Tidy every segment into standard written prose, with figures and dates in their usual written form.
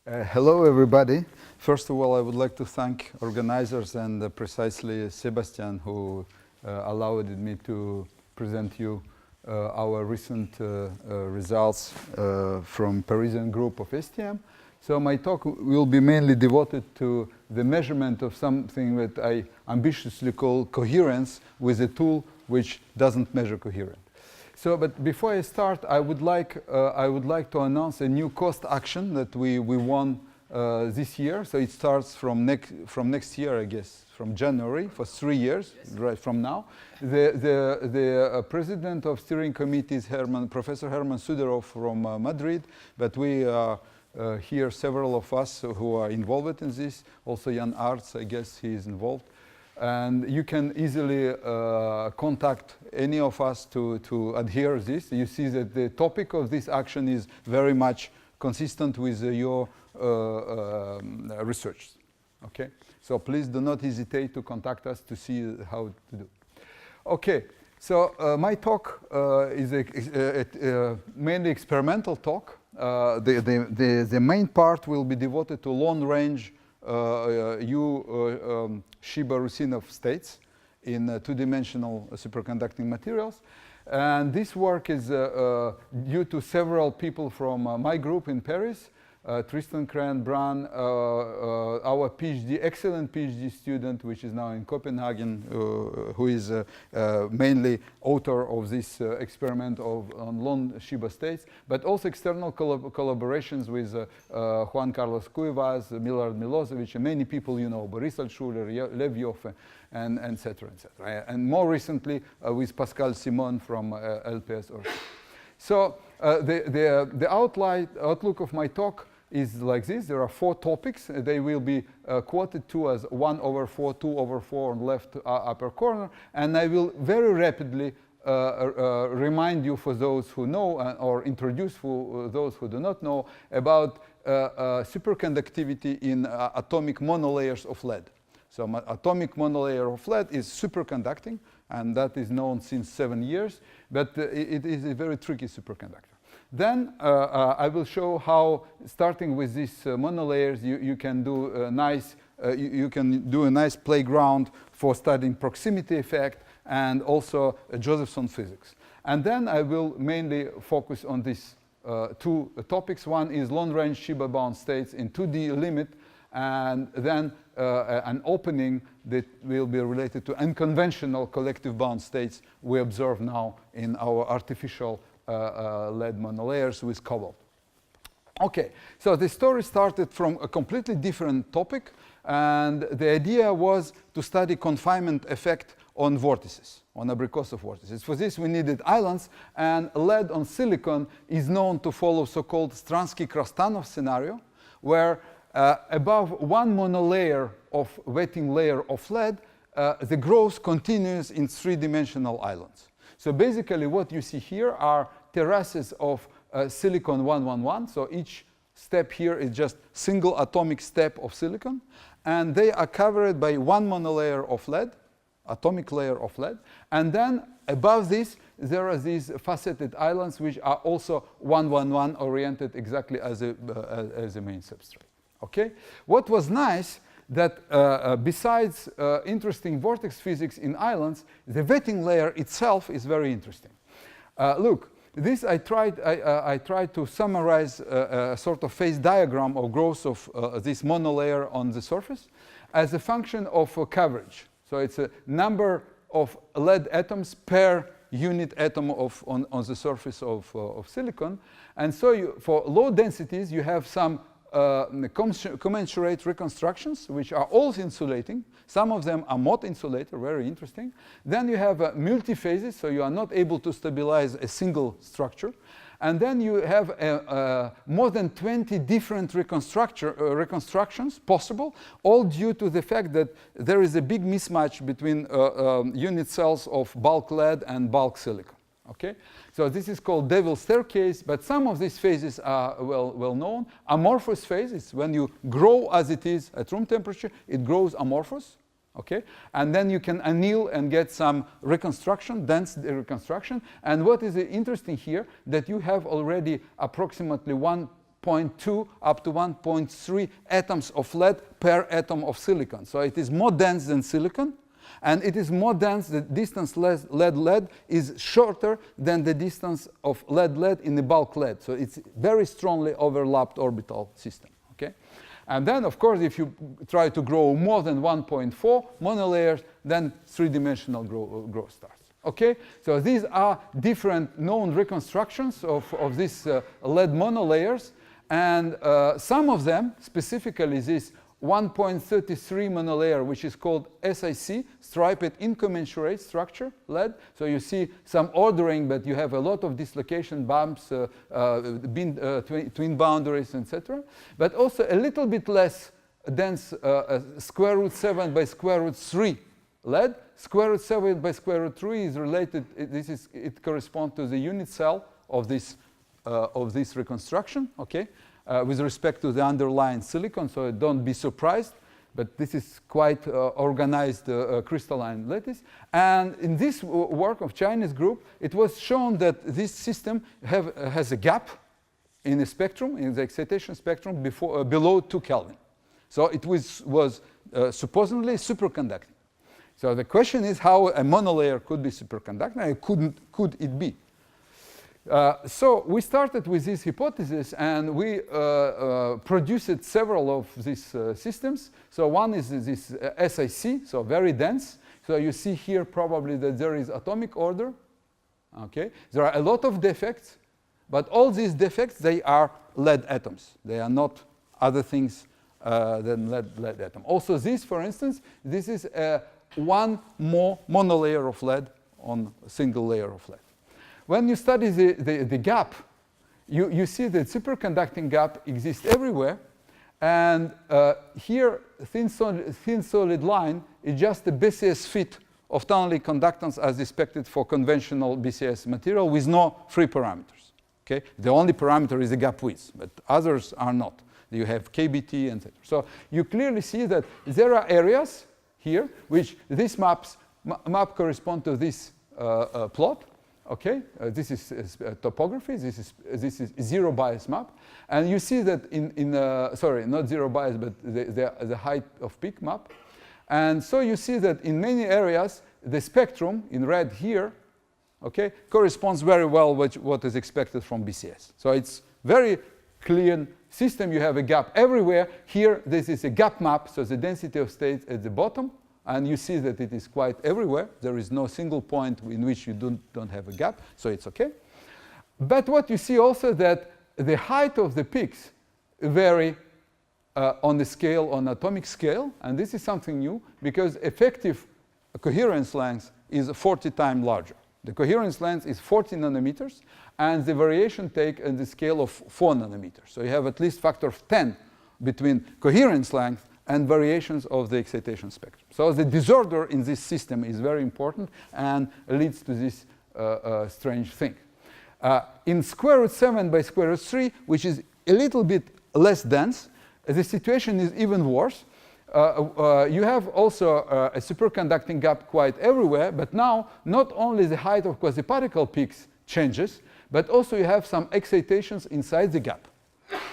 Hello, everybody. First of all, I would like to thank organizers and precisely Sebastian, who allowed me to present you our recent results from Parisian group of STM. So my talk will be mainly devoted to the measurement of something that I ambitiously call coherence with a tool which doesn't measure coherence. So, but before I start, I would like to announce a new cost action that we won this year. So it starts from next year, I guess, from January for 3 years, yes. Right from now. The president of steering committee is Professor Herman Suderov from Madrid, but we here several of us who are involved in this. Also Jan Arts, I guess he is involved. And you can easily contact any of us to adhere to this. You see that the topic of this action is very much consistent with your research. Okay, so please do not hesitate to contact us to see how to do. Okay, so my talk is a mainly experimental talk. The main part will be devoted to long-range Sheba states in two-dimensional superconducting materials. And this work is due to several people from my group in Paris, Tristan Kran-Bran, our PhD, excellent PhD student, which is now in Copenhagen, who is mainly author of this experiment on long Sheba states, but also external collaborations with Juan Carlos Cuevas, Milorad Milosevic, and many people you know, Boris Altshuler, Lev Yoffe, and et cetera, et cetera. And more recently with Pascal Simon from LPS. So the outlook of my talk is like this. There are 4 topics. They will be quoted to as 1/4, 2/4 on left upper corner. And I will very rapidly remind you, for those who know, or introduce for those who do not know, about superconductivity in atomic monolayers of lead. So atomic monolayer of lead is superconducting, and that is known since 7 years, but it is a very tricky superconductor. Then I will show how, starting with these monolayers, you can do a nice playground for studying proximity effect and also Josephson physics. And then I will mainly focus on these 2 topics. One is long-range Sheba bound states in 2D limit, and then an opening that will be related to unconventional collective bound states we observe now in our artificial lead monolayers with Cobalt. Okay, so the story started from a completely different topic, and the idea was to study confinement effect on vortices, on abrikosov vortices. For this we needed islands, and lead on silicon is known to follow so-called Stransky-Krastanov scenario, where above one monolayer of wetting layer of lead, the growth continues in 3-dimensional islands. So basically what you see here are terraces of silicon 111. So each step here is just single atomic step of silicon. And they are covered by one monolayer of lead, atomic layer of lead. And then above this, there are these faceted islands which are also 111 oriented exactly as a main substrate. Okay? What was nice that besides interesting vortex physics in islands, the wetting layer itself is very interesting. Look, this I tried to summarize a sort of phase diagram of growth of this monolayer on the surface as a function of coverage. So it's a number of lead atoms per unit atom on the surface of silicon. And so for low densities, you have some commensurate reconstructions, which are all insulating. Some of them are not insulated, very interesting. Then you have multi-phases, so you are not able to stabilize a single structure. And then you have more than 20 different reconstructions possible, all due to the fact that there is a big mismatch between unit cells of bulk lead and bulk silicon. Okay? So this is called Devil's Staircase, but some of these phases are well known. Amorphous phase is when you grow as it is at room temperature, it grows amorphous. Okay? And then you can anneal and get some reconstruction, dense reconstruction. And what is interesting here, that you have already approximately 1 1.2 up to 1.3 atoms of lead per atom of silicon. So it is more dense than silicon, and it is more dense. The distance lead-lead is shorter than the distance of lead-lead in the bulk lead. So it's very strongly overlapped orbital system. Okay? And then, of course, if you try to grow more than 1.4 monolayers, then three-dimensional growth starts. Okay? So these are different known reconstructions of these lead monolayers. And some of them, specifically this 1.33 monolayer, which is called SiC, striped incommensurate structure lead. So you see some ordering, but you have a lot of dislocation bumps, twin boundaries, etc. But also a little bit less dense square root 7 by square root 3 lead. Square root 7 by square root 3 is related, it corresponds to the unit cell of this reconstruction, okay? With respect to the underlying silicon, so don't be surprised, but this is quite organized crystalline lattice. And in this work of Chinese group, it was shown that this system has a gap in the spectrum, in the excitation spectrum, below 2 Kelvin. So it was supposedly superconducting. So the question is how a monolayer could be superconducting, and could it be? So we started with this hypothesis, and we produced several of these systems. So one is this SiC, so very dense. So you see here probably that there is atomic order. Okay, there are a lot of defects, but all these defects, they are lead atoms. They are not other things than lead atom. Also this, for instance, this is one more monolayer of lead on a single layer of lead. When you study the gap, you see that superconducting gap exists everywhere. And here, thin solid line is just the BCS fit of tunneling conductance as expected for conventional BCS material with no free parameters. Okay? The only parameter is the gap width, but others are not. You have KBT, etc. So you clearly see that there are areas here which these map correspond to this plot. Okay, this is topography. This is zero bias map, and you see that sorry, not zero bias, but the height of peak map, and so you see that in many areas the spectrum in red here, okay, corresponds very well with what is expected from BCS. So it's very clean system. You have a gap everywhere. Here, this is a gap map, so the density of states at the bottom. And you see that it is quite everywhere. There is no single point in which you don't have a gap, so it's okay. But what you see also that the height of the peaks vary on the scale, on atomic scale, and this is something new because effective coherence length is 40 times larger. The coherence length is 40 nanometers, and the variation take on the scale of 4 nanometers. So you have at least factor of 10 between coherence length and variations of the excitation spectrum. So the disorder in this system is very important and leads to this strange thing. In square root 7 by square root 3, which is a little bit less dense, the situation is even worse. You have also a superconducting gap quite everywhere, but now not only the height of quasiparticle peaks changes, but also you have some excitations inside the gap.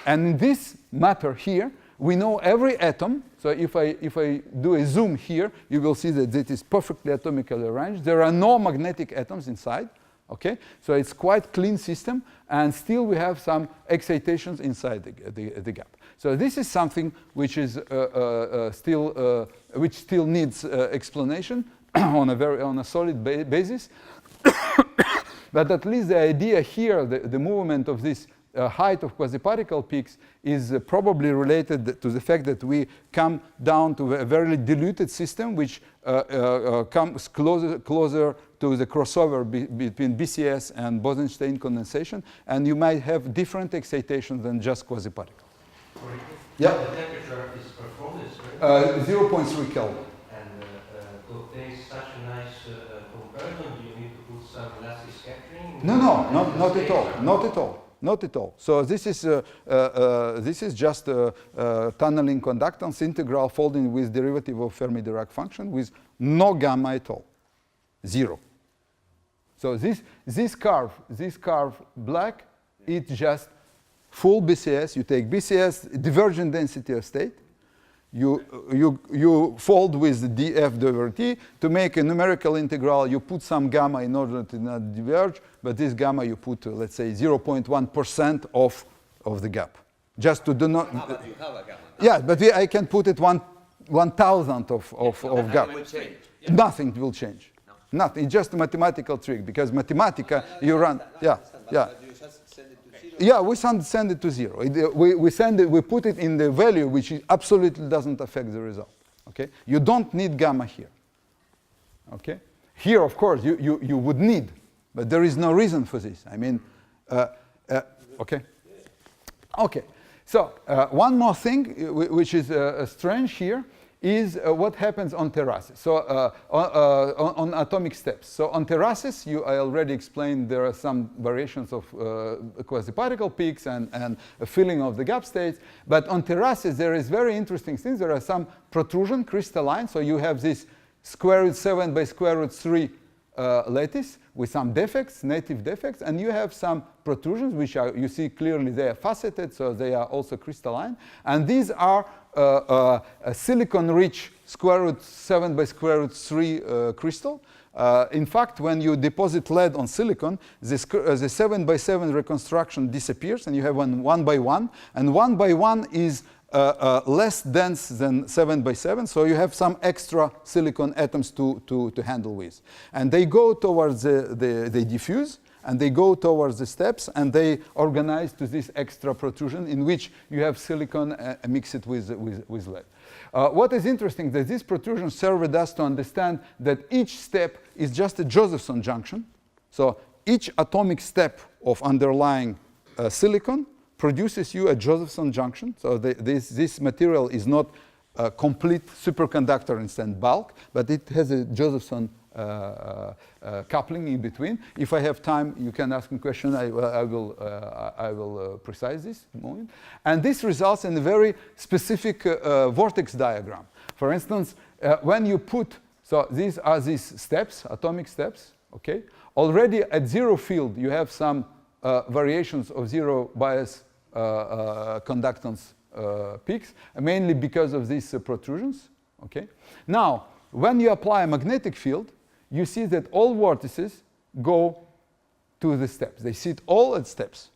And in this matter here, we know every atom. So if I do a zoom here, you will see that it is perfectly atomically arranged. There are no magnetic atoms inside. Okay, so it's quite clean system, and still we have some excitations inside the gap. So this is something which is which still needs explanation on a solid basis. But at least the idea here, the movement of this height of quasiparticle peaks is probably related to the fact that we come down to a very diluted system which comes closer to the crossover between BCS and Bose-Einstein condensation, and you might have different excitations than just quasiparticles. Yeah. The temperature is performed this, right? 0.3 Kelvin. And to obtain such a nice comparison, do you need to put some elastic scattering? No, not at all. Not at all. Not at all. So this is just tunneling conductance integral folding with derivative of Fermi-Dirac function with no gamma at all, 0. So this curve black, it's just full BCS, you take BCS, divergent density of state, you fold with df over t to make a numerical integral. You put some gamma in order to not diverge, but this gamma you put, let's say, 0.1% of the gap. Just to do not. But you have a gamma. Yeah, but I can put it 1,000th of gap. Will change. Nothing will change. No. Nothing. It's just a mathematical trick because Mathematica, you run. Yeah, yeah. You just send it to 0. Yeah, we send it to 0. We put it in the value which absolutely doesn't affect the result. Okay? You don't need gamma here. Okay? Here, of course, you would need, but there is no reason for this. I mean, okay? Okay. So one more thing which is strange here is what happens on terraces. So on atomic steps. So on terraces, I already explained there are some variations of quasi-particle peaks and a filling of the gap states. But on terraces, there is very interesting things. There are some protrusion, crystalline. So you have this square root 7 by square root 3 lattice with some defects, native defects, and you have some protrusions which are, you see clearly they are faceted, so they are also crystalline. And these are a silicon-rich square root 7 by square root 3 crystal. In fact, when you deposit lead on silicon, the 7 by 7 reconstruction disappears, and you have 1 by 1, and 1 by 1 is less dense than 7 by 7, so you have some extra silicon atoms to handle with. And they go towards they diffuse, and they go towards the steps, and they organize to this extra protrusion in which you have silicon mixed with lead. What is interesting that these protrusions served us to understand that each step is just a Josephson junction. So each atomic step of underlying silicon produces you a Josephson junction. So this material is not a complete superconductor in bulk, but it has a Josephson coupling in between. If I have time, you can ask me a question. I will precise this in a moment. And this results in a very specific vortex diagram. For instance, when you put, so these are these steps, atomic steps, okay? Already at zero field, you have some variations of zero bias conductance peaks, mainly because of these protrusions. Okay. Now, when you apply a magnetic field, you see that all vortices go to the steps. They sit all at steps.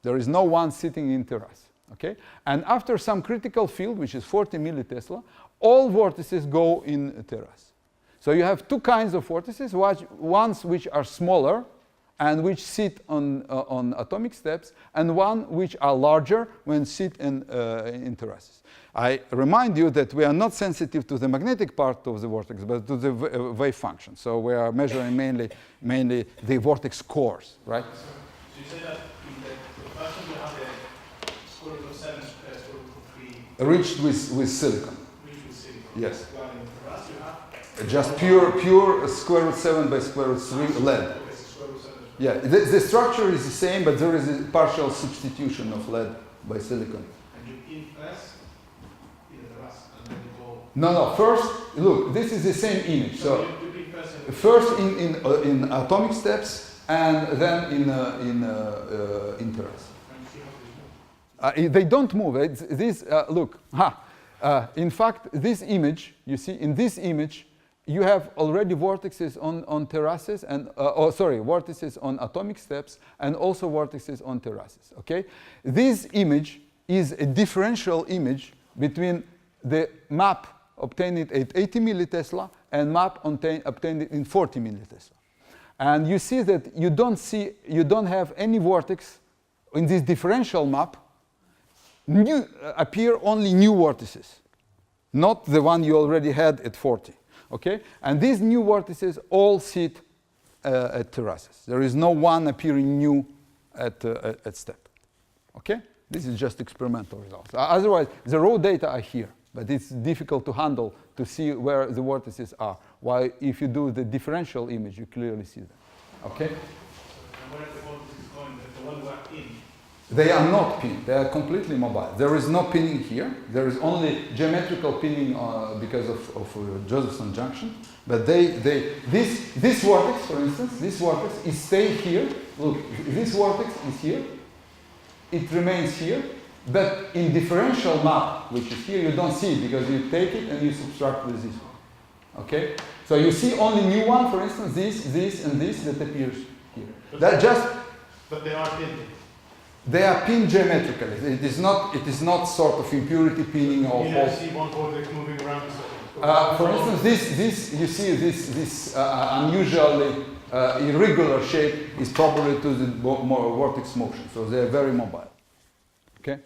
There is no one sitting in terrace. Okay. And after some critical field, which is 40 millitesla, all vortices go in terrace. So you have two kinds of vortices, ones which are smaller and which sit on atomic steps, and one which are larger when sit in terraces. I remind you that we are not sensitive to the magnetic part of the vortex, but to the wave function. So we are measuring mainly the vortex cores, right? So you say that in the version you have the square root of 7 square root of 3 Reached with silicon. Reached with silicon. Yes. While in the rest you have just pure square root 7 by square root 3 lead. Yeah, the structure is the same, but there is a partial substitution of lead by silicon. And you impress in the rust, and then you go. No. First, look, this is the same image. So you first in atomic steps, and then in terrace. They don't move. Look. In fact, this image, you see, in this image, you have already vortices on terraces and vortices on atomic steps and also vortices on terraces. Okay, this image is a differential image between the map obtained at 80 millitesla and map obtained in 40 millitesla. And you see that you don't have any vortex in this differential map. Appear only new vortices, not the one you already had at 40. Okay? And these new vortices all sit at terraces. There is no one appearing new at step. Okay? This is just experimental results. Otherwise, the raw data are here, but it's difficult to handle to see where the vortices are. While if you do the differential image, you clearly see them. Okay? And where are the vortices going? The one we are in? They are not pinned. They are completely mobile. There is no pinning here. There is only geometrical pinning because of Josephson junction. But this vortex, for instance, this vortex is staying here. Look, this vortex is here. it remains here. But in differential map, which is here, you don't see it because you take it and you subtract with this one. Okay? So you see only new one, for instance, this, and this that appears here. But they are pinned. They are pinned geometrically. It is not sort of impurity pinning or You see one vortex moving around. for instance, you see this unusually irregular shape is probably to the vortex motion. So they are very mobile. Okay.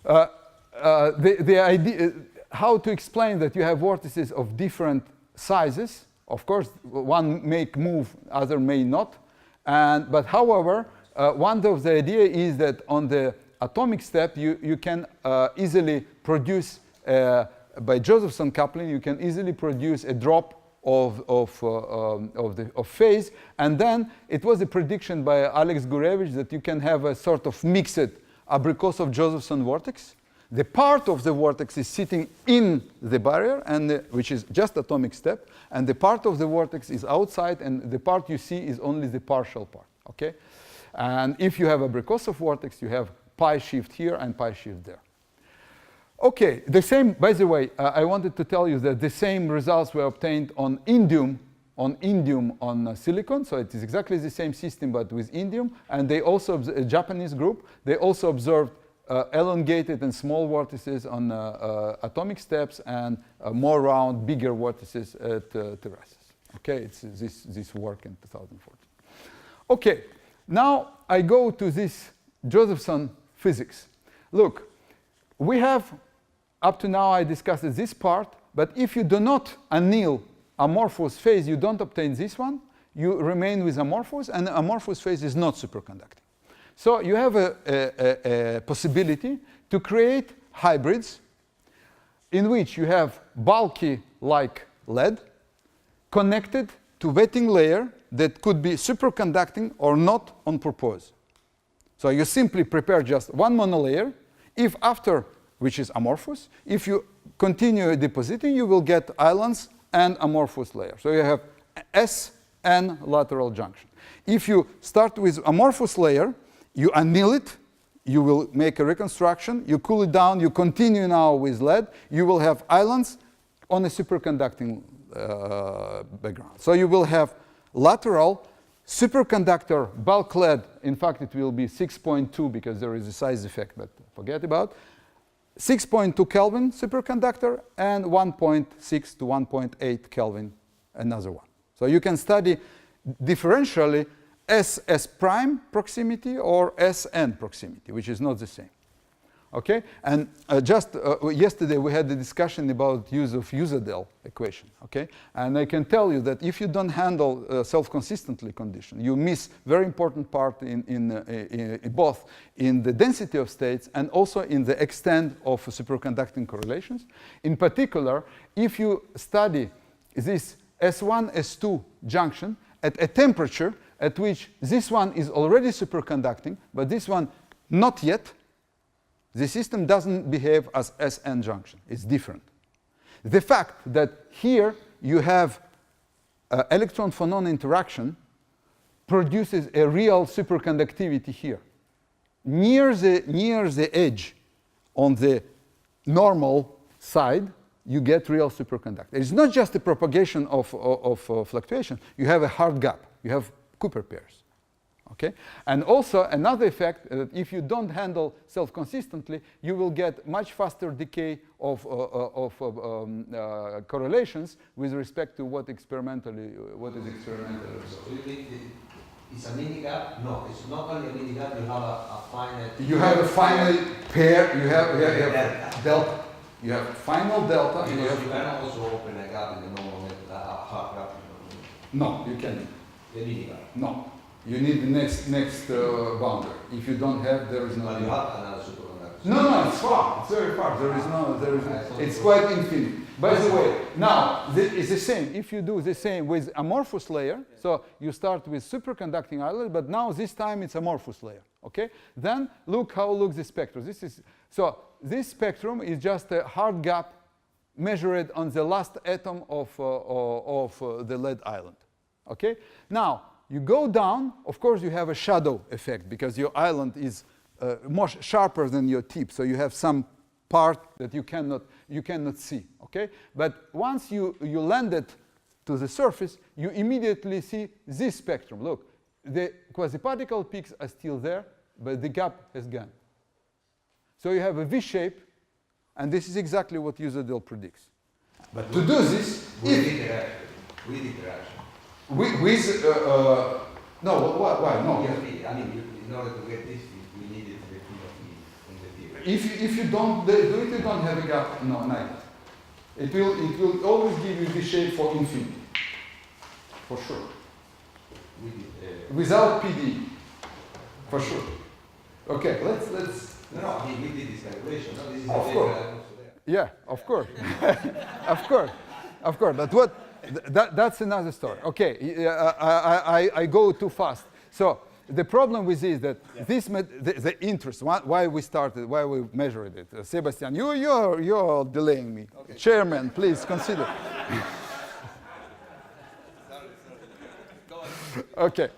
The idea, how to explain that you have vortices of different sizes. Of course, one may move, other may not. But however, one of the idea is that on the atomic step, you can easily produce, by Josephson coupling, you can easily produce a drop of phase. And then it was a prediction by Alex Gurevich that you can have a sort of mixed Abrikosov-Josephson vortex. The part of the vortex is sitting in the barrier, and which is just atomic step, and the part of the vortex is outside, and the part you see is only the partial part. Okay, and if you have a Abrikosov vortex, you have pi shift here and pi shift there. Okay, the same. By the way, I wanted to tell you that the same results were obtained on indium on silicon, so it is exactly the same system but with indium. And they also, a Japanese group, they also observed elongated and small vortices on atomic steps and more round, bigger vortices at terraces. Okay, it's this work in 2014. Okay, now I go to this Josephson physics. Look, we have, up to now I discussed this part, but if you do not anneal amorphous phase, you don't obtain this one, you remain with amorphous, and amorphous phase is not superconducting. So you have a possibility to create hybrids in which you have bulky like lead connected to wetting layer that could be superconducting or not on purpose. So you simply prepare just one monolayer. If after, which is amorphous, if you continue depositing, you will get islands and amorphous layer. So you have SN lateral junction. If you start with amorphous layer, you anneal it, you will make a reconstruction, you cool it down, you continue now with lead, you will have islands on a superconducting background. So you will have lateral superconductor bulk lead. In fact, it will be 6.2 because there is a size effect, but forget about. 6.2 Kelvin superconductor and 1.6 to 1.8 Kelvin another one. So you can study differentially SS prime proximity or SN proximity, which is not the same. Okay, and yesterday we had a discussion about use of Usadel equation. Okay, and I can tell you that if you don't handle self-consistently condition, you miss very important part in both in the density of states and also in the extent of superconducting correlations. In particular, if you study this S1, S2 junction at a temperature at which this one is already superconducting, but this one not yet, the system doesn't behave as SN junction. It's different. The fact that here you have electron-phonon interaction produces a real superconductivity here. Near the edge on the normal side, you get real superconductor. It's not just a propagation of fluctuation. You have a hard gap. You have Cooper pairs. Okay? And also another effect, that if you don't handle self-consistently, you will get much faster decay of correlations with respect to what is experimentally observed. So you think it's a mini gap? No, it's not only a mini gap, you have a finite... You have a finite pair, you have delta. You have final delta. Because you can also open a gap in the normal, a hard gap. No, you can't. The mini gap? No. You need the next boundary. If you don't have, there is no. But you have another superconductor. No, it's far. It's very far. It's quite infinite. By the way, now it's the same. If you do the same with amorphous layer, so you start with superconducting island, but now this time it's amorphous layer. Okay. Then look how looks the spectrum. This spectrum is just a hard gap measured on the last atom of the lead island. Okay. Now. You go down, of course you have a shadow effect because your island is more sharper than your tip, so you have some part that you cannot see, okay? But once you land it to the surface, you immediately see this spectrum. Look, the quasi-particle peaks are still there, but the gap has gone. So you have a V shape, and this is exactly what Usadel predicts. But to do this, with interaction. No, why? No. I mean, in order to get this, we needed the P of E in the theory. If you don't do it, you don't have a gap. No, neither. It will always give you the shape for infinity, for sure. Without PD, for sure. Okay, let's. No, I mean, we did this calculation. No, this is Of course. Yeah, of course, of course. But what? That's another story. Okay, I go too fast. So the problem with this is that the interest, why we started, why we measured it. Sebastian, you're delaying me. Okay. Chairman, please consider. Okay.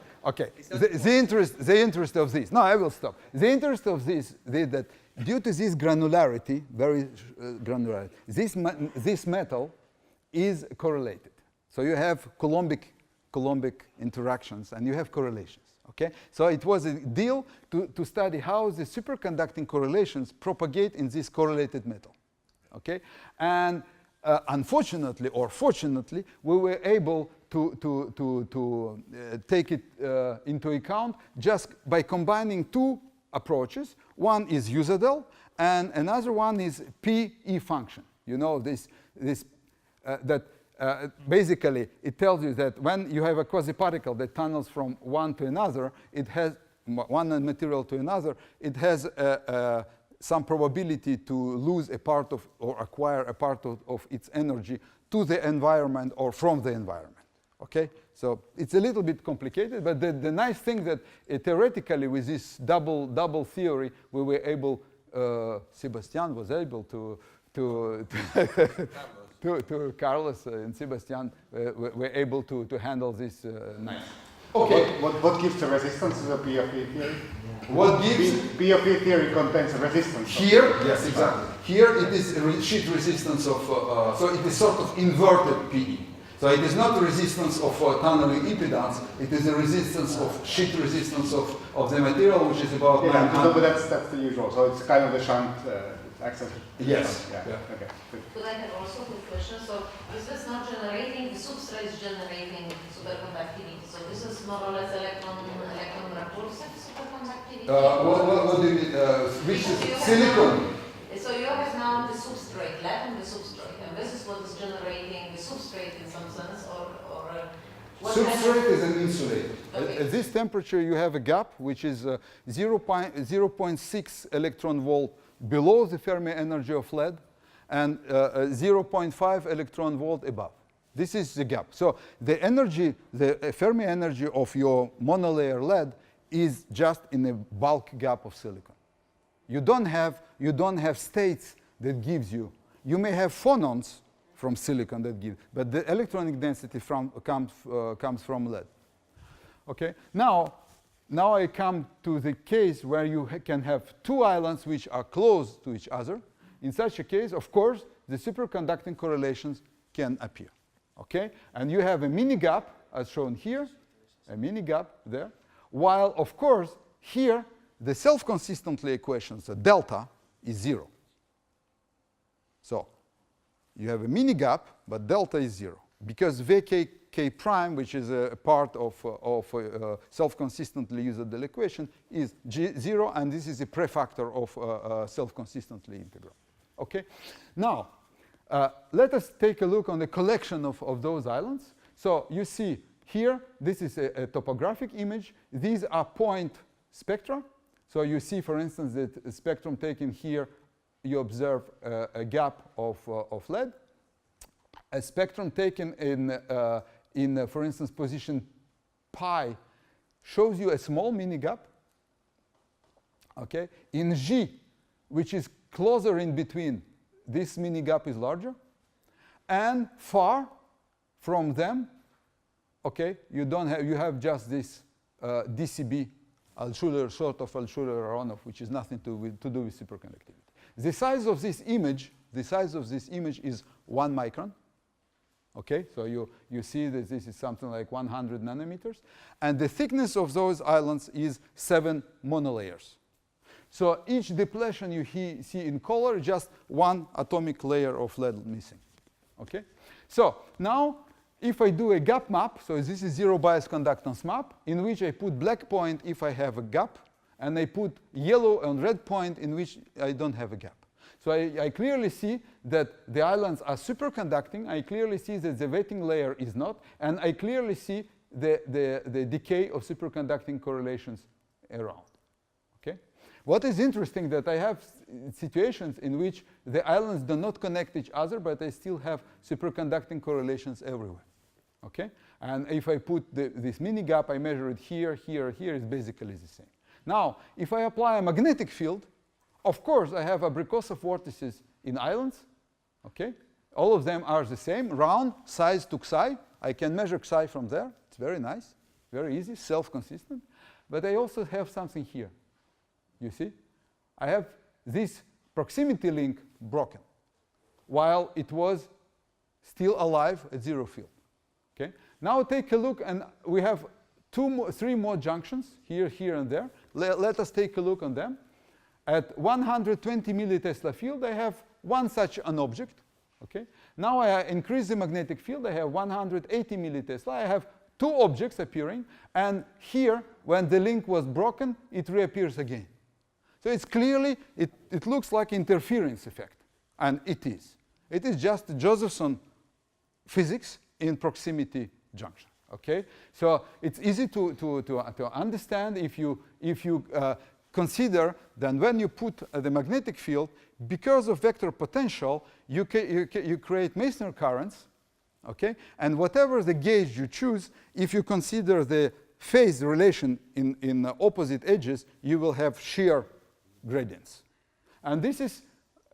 The interest of this. No, I will stop. The interest of this is that due to this granularity, very granularity, this metal is correlated. So you have Coulombic interactions, and you have correlations. Okay. So it was a deal to study how the superconducting correlations propagate in this correlated metal. Okay. And unfortunately or fortunately, we were able to take it into account just by combining two approaches. One is Usadel, and another one is PE function. You know basically it tells you that when you have a quasi-particle that tunnels from one to another, it has one material to another. It has some probability to lose a part of or acquire a part of its energy to the environment or from the environment. Okay, so it's a little bit complicated, but the nice thing that theoretically with this double theory, we were able, Sebastian was able to Carlos and Sebastian were able to handle this nice. Okay. What gives the resistance to the P of E theory? What gives? P of E theory contains a resistance. Here, yes, exactly. Here it is sheet resistance of, so it is sort of inverted PE. So it is not resistance of tunneling impedance, it is a resistance of sheet resistance of the material, which is about 900. But that's the usual, so it's kind of the shunt axis. Yes. Yeah. Okay. Could I have also a quick question? So is this not generating, the substrate is generating superconductivity, so this is more or less electron repulsive superconductivity? What do you mean? Which is silicon? So you have now the substrate, lead and the substrate, and this is what is generating the substrate in some sense, or what substrate is an insulator. Okay. At this temperature, you have a gap which is 0.6 electron volt below the Fermi energy of lead and 0.5 electron volt above. This is the gap. So the energy, the Fermi energy of your monolayer lead is just in a bulk gap of silicon. You don't have states that gives you. You may have phonons from silicon that give, but the electronic density comes from lead. Okay. Now I come to the case where you can have two islands which are close to each other. In such a case, of course, the superconducting correlations can appear. Okay. And you have a mini gap, as shown here, a mini gap there, while of course here the self-consistently equations, the delta, is 0. So you have a mini gap, but delta is 0. Because Vk prime, which is a part of self-consistently Usadel equation, is 0, and this is a prefactor of self-consistently integral. Okay? Now, let us take a look on the collection of those islands. So you see here, this is a topographic image. These are point spectra. So you see, for instance, that a spectrum taken here, you observe a gap of lead. A spectrum taken in for instance, position pi shows you a small mini gap. Okay. In G, which is closer in between, this mini gap is larger. And far from them, okay, you have just this DCB Altshuler, sort of Altshuler-Aronoff, which is nothing to do with superconductivity. The size of this image is 1 micron. Okay, so you see that this is something like 100 nanometers. And the thickness of those islands is 7 monolayers. So each depletion you see in color, just 1 atomic layer of lead missing. Okay, so now if I do a gap map, so this is zero bias conductance map, in which I put black point if I have a gap, and I put yellow and red point in which I don't have a gap. So I clearly see that the islands are superconducting. I clearly see that the wetting layer is not. And I clearly see the decay of superconducting correlations around. Okay? What is interesting that I have situations in which the islands do not connect each other, but I still have superconducting correlations everywhere. Okay? And if I put this mini gap, I measure it here, here, here, it's basically the same. Now, if I apply a magnetic field, of course, I have abricose vortices in islands. Okay? All of them are the same, round, size to psi. I can measure psi from there. It's very nice, very easy, self-consistent. But I also have something here. You see? I have this proximity link broken, while it was still alive at zero field. Okay? Now take a look, and we have 3 more junctions, here, here, and there. Let us take a look on them. At 120 millitesla field, I have one such an object. Okay? Now I increase the magnetic field. I have 180 millitesla. I have 2 objects appearing. And here, when the link was broken, it reappears again. So it's clearly, it looks like interference effect. And it is. It is just Josephson physics in proximity junction. Okay? So it's easy to understand if you consider that when you put the magnetic field, because of vector potential, you create Meissner currents, okay? And whatever the gauge you choose, if you consider the phase relation in opposite edges, you will have shear gradients. And this is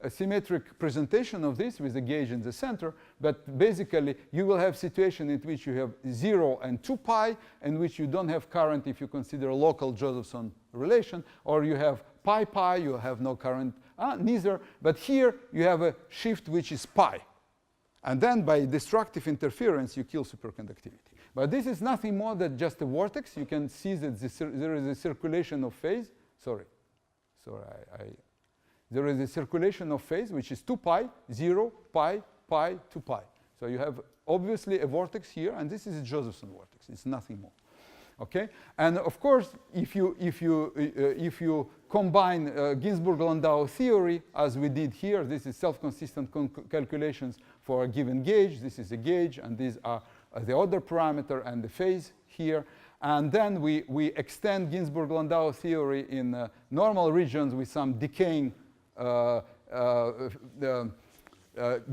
a symmetric presentation of this with the gauge in the center, but basically you will have situation in which you have 0 and 2 pi, in which you don't have current if you consider a local Josephson relation, or you have pi pi, you have no current, neither. But here you have a shift which is pi. And then by destructive interference, you kill superconductivity. But this is nothing more than just a vortex. You can see that there is a circulation of phase. There is a circulation of phase, which is 2 pi, 0, pi, pi, 2 pi. So you have obviously a vortex here, and this is a Josephson vortex. It's nothing more. Okay? And of course, if you combine Ginzburg-Landau theory, as we did here, this is self-consistent calculations for a given gauge. This is a gauge, and these are the order parameter and the phase here. And then we extend Ginzburg-Landau theory in normal regions with some decaying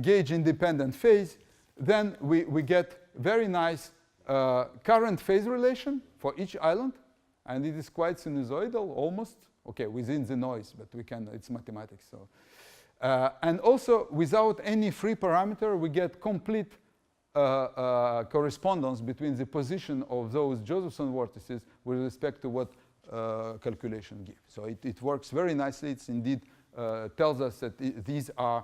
gauge-independent phase. Then we get very nice current phase relation for each island, and it is quite sinusoidal, almost. Okay, within the noise, but it's mathematics. So, and also without any free parameter, we get complete correspondence between the position of those Josephson vortices with respect to what calculation gives. So it works very nicely. It's indeed tells us that these are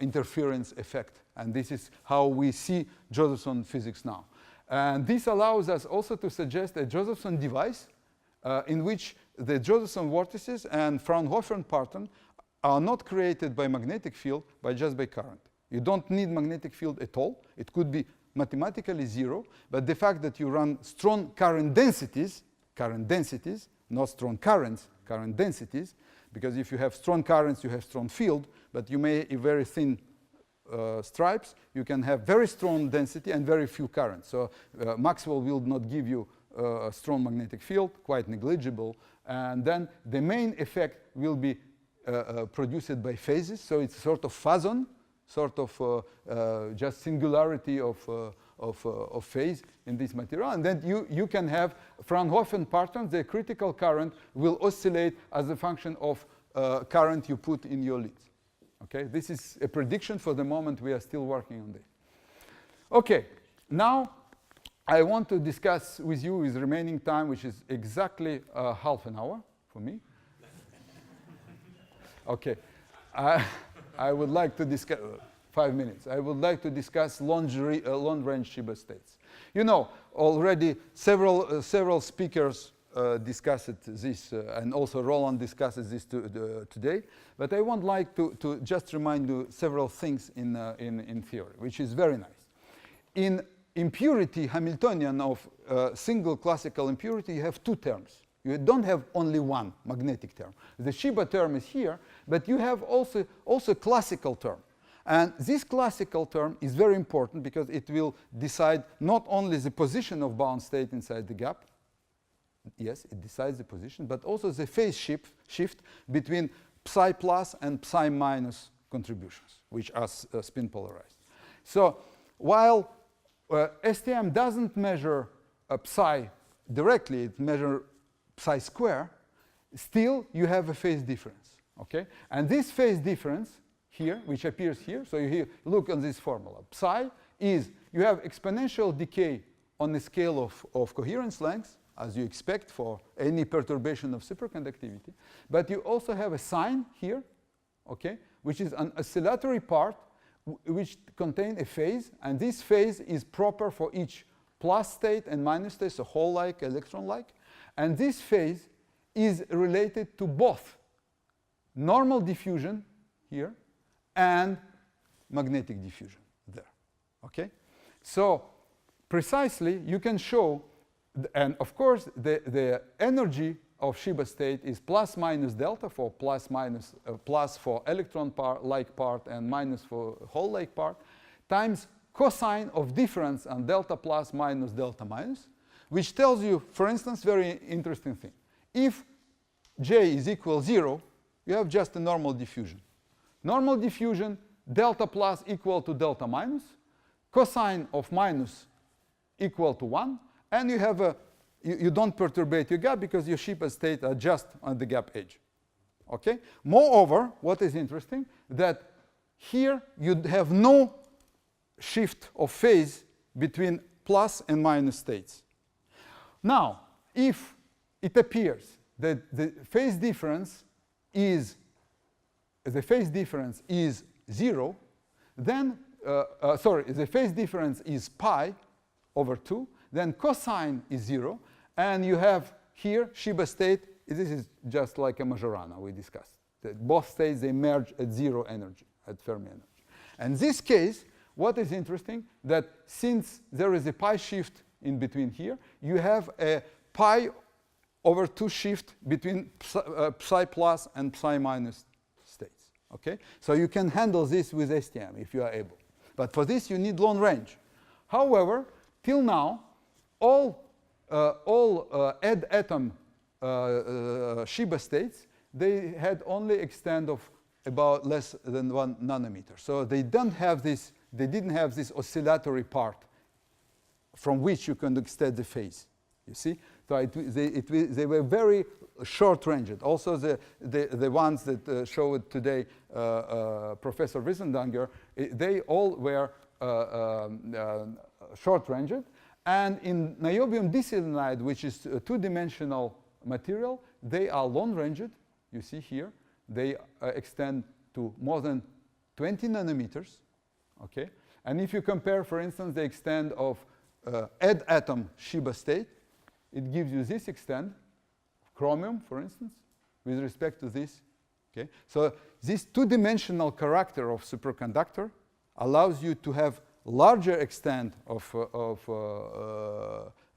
interference effect, and this is how we see Josephson physics now. And this allows us also to suggest a Josephson device in which the Josephson vortices and Fraunhofer pattern are not created by magnetic field, but just by current. You don't need magnetic field at all. It could be mathematically 0, but the fact that you run strong current densities, not strong currents, current densities, because if you have strong currents, you have strong field, but you may have very thin stripes, you can have very strong density and very few currents. So Maxwell will not give you a strong magnetic field, quite negligible, and then the main effect will be produced by phases, so it's sort of Fason, sort of just singularity of phase in this material. And then you can have Fraunhofer patterns. The critical current will oscillate as a function of current you put in your leads. Okay, this is a prediction for the moment. We are still working on this. Okay, now I want to discuss with you with remaining time, which is exactly half an hour for me. Okay. I would like to discuss 5 minutes. I would like to discuss long-range Sheba states. You know, already several speakers discussed this, and also Roland discusses this today. But I would like to just remind you several things in theory, which is very nice. In impurity Hamiltonian of single classical impurity, you have two terms. You don't have only one magnetic term. The Sheba term is here, but you have also classical term. And this classical term is very important because it will decide not only the position of bound state inside the gap, yes, it decides the position, but also the phase shift between psi plus and psi minus contributions, which are spin polarized. So while STM doesn't measure psi directly, it measures psi square, still you have a phase difference, okay? And this phase difference here, which appears here, so you look on this formula. Psi is, you have exponential decay on the scale of coherence length, as you expect for any perturbation of superconductivity, but you also have a sign here, okay, which is an oscillatory part which contain a phase, and this phase is proper for each plus state and minus state, so hole-like, electron-like. And this phase is related to both normal diffusion here and magnetic diffusion there, okay? So precisely, you can show, and of course, the energy of Sheba state is plus minus delta for plus for electron like part and minus for hole-like part, times cosine of difference on delta plus minus delta minus, which tells you, for instance, very interesting thing. If J is equal 0, you have just a normal diffusion. Normal diffusion, delta plus equal to delta minus, cosine of minus equal to 1, and you have you don't perturbate your gap because your Sheba state are just on the gap edge. Okay? Moreover, what is interesting, that here you have no shift of phase between plus and minus states. Now, if it appears that the phase difference is 0, then the phase difference is pi over 2, then cosine is 0, and you have here Sheba state. This is just like a Majorana we discussed. Both states, they merge at 0 energy, at Fermi energy. And in this case, what is interesting, that since there is a pi shift in between here, you have a pi over 2 shift between psi plus and psi minus states. Okay? So you can handle this with STM if you are able. But for this, you need long range. However, till now, all add atom Sheba states, they had only extent of about less than 1 nanometer. So they didn't have this oscillatory part from which you can extend the phase. You see? So they were very short-ranged. Also, the ones that showed today Professor Wiesendanger, they all were short-ranged. And in niobium diselenide, which is a 2-dimensional material, they are long-ranged. You see here, they extend to more than 20 nanometers. Okay? And if you compare, for instance, the extent of add atom Sheba state, it gives you this extent, chromium, for instance, with respect to this. Okay? So this 2-dimensional character of superconductor allows you to have larger extent of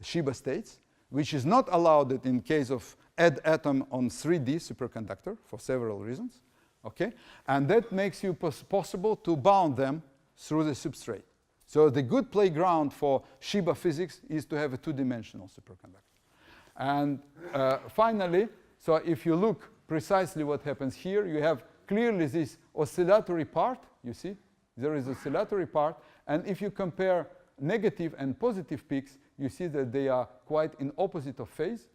Sheba states, which is not allowed in case of add atom on 3D superconductor for several reasons. Okay? And that makes you possible to bound them through the substrate. So the good playground for Sheba physics is to have a 2-dimensional superconductor. And finally, so if you look precisely what happens here, you have clearly this oscillatory part. You see? There is oscillatory part. And if you compare negative and positive peaks, you see that they are quite in opposite of phase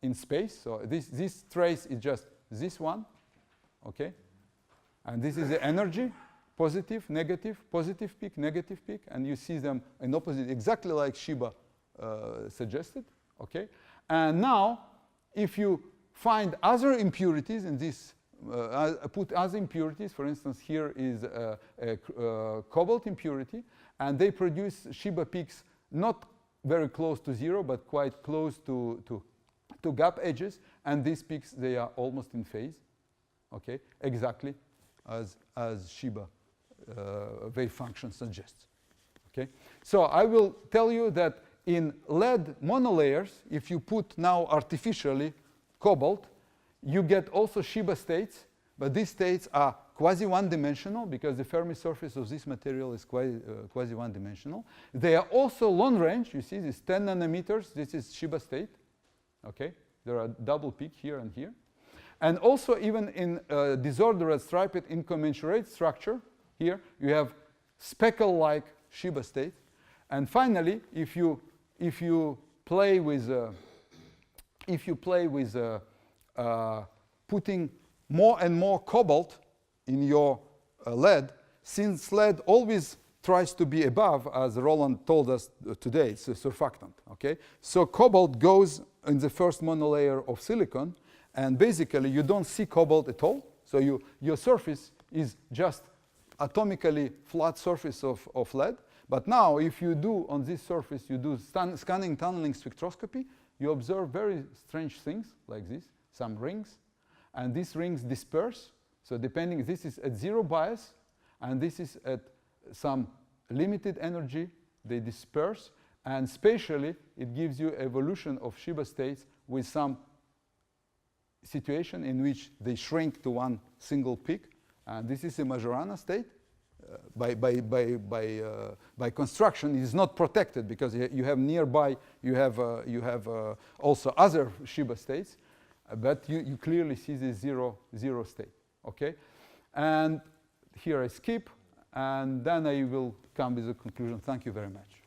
in space. So this trace is just this one. Okay? And this is the energy. Positive, negative, positive peak, negative peak, and you see them in opposite, exactly like Sheba suggested, okay? And now, if you find other impurities in this, put other impurities, for instance, here is a cobalt impurity, and they produce Sheba peaks not very close to zero, but quite close to gap edges, and these peaks, they are almost in phase, okay, exactly as Sheba wave function suggests, okay? So I will tell you that in lead monolayers, if you put now artificially cobalt, you get also Sheba states, but these states are quasi one-dimensional because the Fermi surface of this material is quasi one-dimensional. They are also long range. You see this 10 nanometers. This is Sheba state. Okay, there are double peak here and here. And also even in disordered striped incommensurate structure, here you have speckle-like Sheba state. And finally, if you play with putting more and more cobalt in your lead, since lead always tries to be above, as Roland told us today, it's a surfactant, okay? So cobalt goes in the first monolayer of silicon, and basically you don't see cobalt at all. So your surface is just atomically flat surface of lead. But now if you do on this surface, you do scanning tunneling spectroscopy, you observe very strange things like this, some rings, and these rings disperse. So depending, this is at zero bias, and this is at some limited energy, they disperse, and spatially it gives you evolution of Sheba states with some situation in which they shrink to one single peak. And this is a Majorana state. By construction, it is not protected because you have nearby, you have also other Sheba states, but you clearly see the zero state, okay? And here I skip, and then I will come with a conclusion. Thank you very much.